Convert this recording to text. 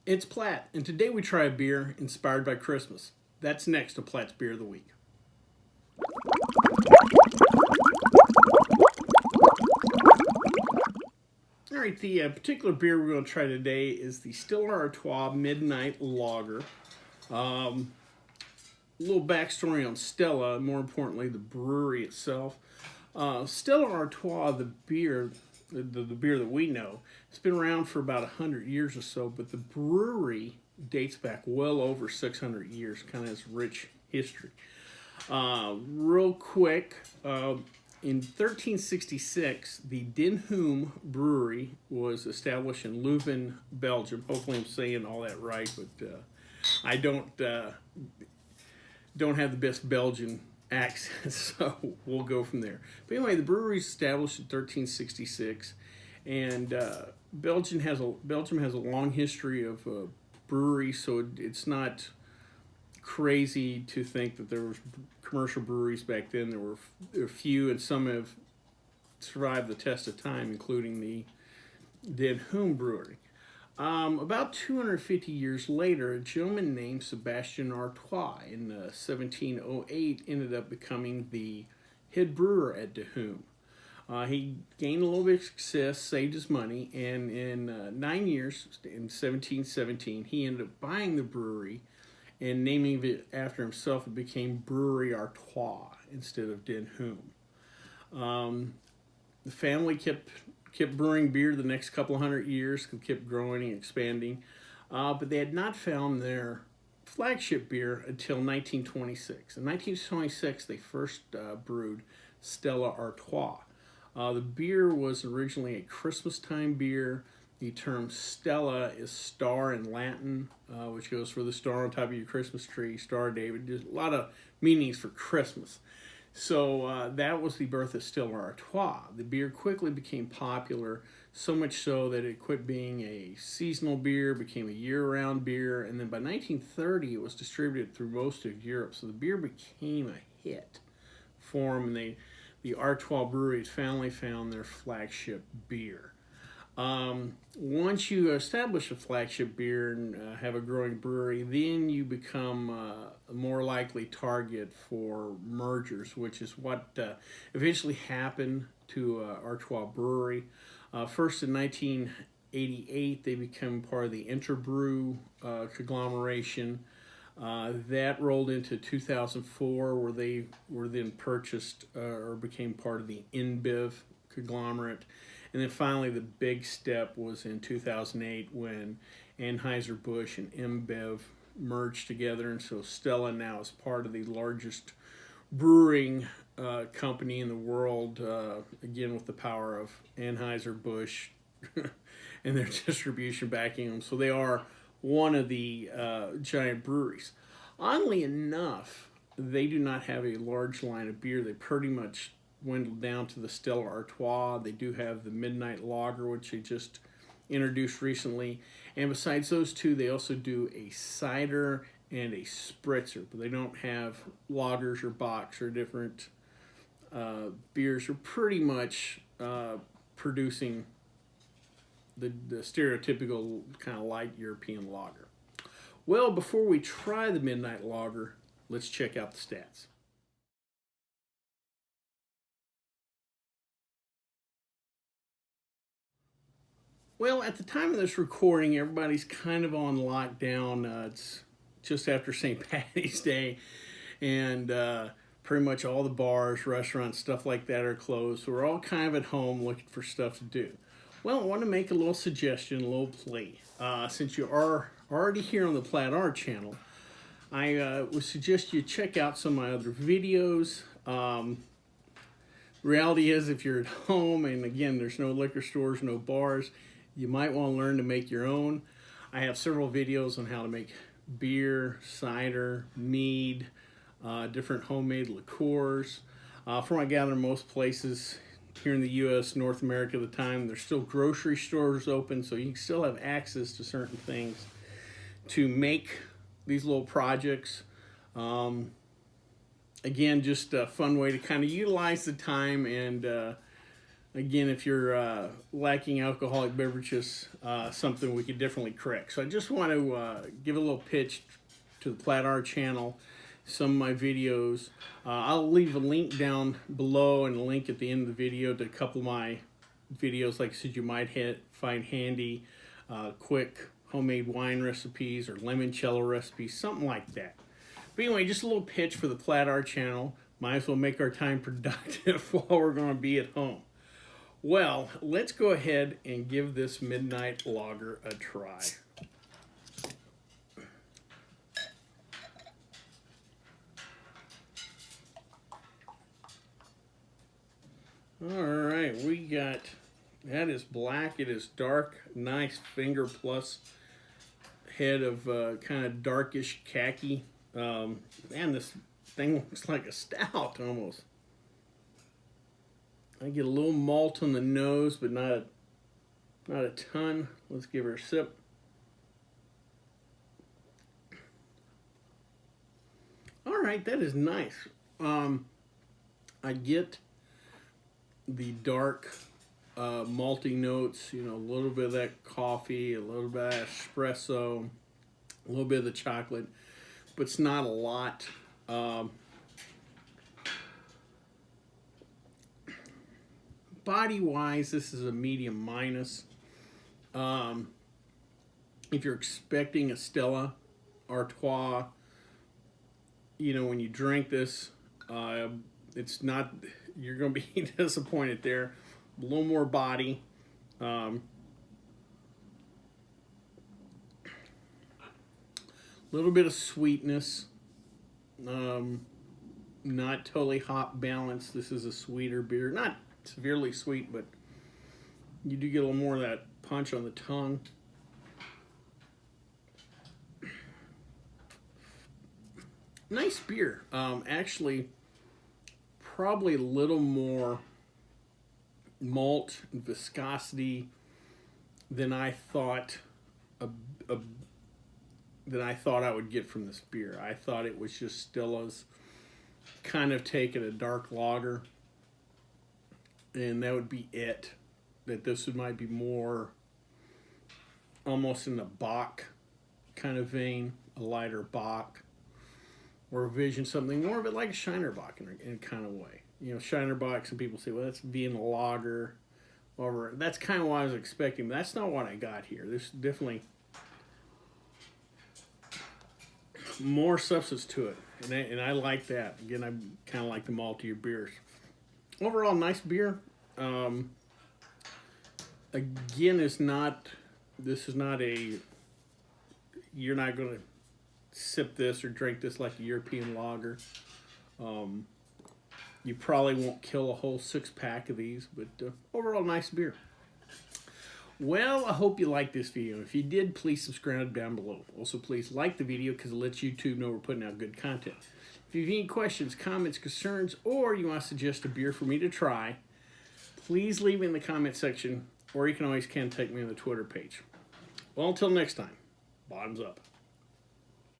It's Platt, and today we try a beer inspired by Christmas. That's next to Platt's Beer of the Week. All right, the particular beer we're going to try today is the Stella Artois Midnight Lager. A little backstory on Stella, more importantly, the brewery itself. Stella Artois, the beer that we know, it's been around for about 100 years or so, but the brewery dates back well over 600 years, kind of has rich history. Real quick, in 1366, the Den Hoom Brewery was established in Leuven, Belgium. Hopefully I'm saying all that right, but I don't have the best Belgian accent, so we'll go from there. But anyway, the brewery was established in 1366, and Belgium has a long history of breweries, so it's not crazy to think that there was commercial breweries back then. There were a few, and some have survived the test of time, including the Den Hoom Brewery. About 250 years later, a gentleman named Sebastian Artois in 1708 ended up becoming the head brewer at De Hoom. He gained a little bit of success, saved his money, and in 9 years, in 1717, he ended up buying the brewery and naming it after himself. It became Brewery Artois instead of Den Hoom. The family kept brewing beer the next couple of hundred years, kept growing and expanding, but they had not found their flagship beer until 1926. In 1926, they first brewed Stella Artois. The beer was originally a Christmas time beer. The term Stella is star in Latin, which goes for the star on top of your Christmas tree, Star of David. There's a lot of meanings for Christmas. So that was the birth of Stella Artois. The beer quickly became popular, so much so that it quit being a seasonal beer, became a year-round beer, and then by 1930 it was distributed through most of Europe. So the beer became a hit for them, and the Artois breweries finally found their flagship beer. Once you establish a flagship beer and have a growing brewery, then you become a more likely target for mergers, which is what eventually happened to Artois Brewery. First in 1988, they became part of the Interbrew conglomeration. That rolled into 2004, where they were then purchased or became part of the InBev conglomerate. And then finally, the big step was in 2008 when Anheuser-Busch and InBev merged together. And so Stella now is part of the largest brewing company in the world, again with the power of Anheuser-Busch and their distribution backing them. So they are one of the giant breweries. Oddly enough, they do not have a large line of beer. They pretty much dwindled down to the Stella Artois. They do have the Midnight Lager, which they just introduced recently. And besides those two, they also do a cider and a spritzer. But they don't have lagers or bocks or different beers. They're pretty much producing the stereotypical kind of light European lager. Well, before we try the Midnight Lager, let's check out the stats. Well, at the time of this recording, everybody's kind of on lockdown. It's just after St. Patty's Day, and pretty much all the bars, restaurants, stuff like that are closed. So we're all kind of at home looking for stuff to do. Well, I want to make a little suggestion, a little plea. Since you are already here on the Platt Art channel, I would suggest you check out some of my other videos. Reality is, if you're at home, and again, there's no liquor stores, no bars, you might want to learn to make your own. I have several videos on how to make beer, cider, mead, different homemade liqueurs. From what I gather, most places here in the U.S., North America at the time, there's still grocery stores open, so you can still have access to certain things to make these little projects. Again, just a fun way to kind of utilize the time and again, if you're lacking alcoholic beverages, something we could definitely correct. So I just want to give a little pitch to the Platt Art channel, some of my videos. I'll leave a link down below and a link at the end of the video to a couple of my videos, like I said, you might find handy, quick homemade wine recipes or limoncello recipes, something like that. But anyway, just a little pitch for the Platt Art channel. Might as well make our time productive while we're going to be at home. Well, let's go ahead and give this Midnight Lager a try. All right, we got, that is black, it is dark, nice finger plus head of kind of darkish khaki. Man, this thing looks like a stout almost. I get a little malt on the nose, but not a ton. Let's give her a sip. All right, that is nice. I get the dark malty notes, you know, a little bit of that coffee, a little bit of that espresso, a little bit of the chocolate, but it's not a lot. Body-wise, this is a medium minus. If you're expecting a Stella Artois, you know, when you drink this, it's not, you're going to be disappointed there. A little more body. Little bit of sweetness. Not totally hop balanced. This is a sweeter beer. Not severely sweet, but you do get a little more of that punch on the tongue. Nice beer. Actually, probably a little more malt and viscosity than I thought I would get from this beer. I thought it was just Stella's kind of taking a dark lager, and that would be it. That this might be more almost in the Bock kind of vein, a lighter Bock, or Vision, something more of it like a Shiner Bock in a kind of way. You know, Shiner Bock, some people say, well, that's being a lager, or that's kind of what I was expecting, but that's not what I got here. There's definitely more substance to it, and I like that. Again, I kind of like the maltier beers. Overall, nice beer. Again, this is not a, you're not going to sip this or drink this like a European lager. You probably won't kill a whole 6-pack of these, but overall, nice beer. Well, I hope you liked this video. If you did, please subscribe down below. Also, please like the video because it lets YouTube know we're putting out good content. If you have any questions, comments, concerns, or you want to suggest a beer for me to try, please leave it in the comment section, or you can always contact me on the Twitter page. Well, until next time, bottoms up.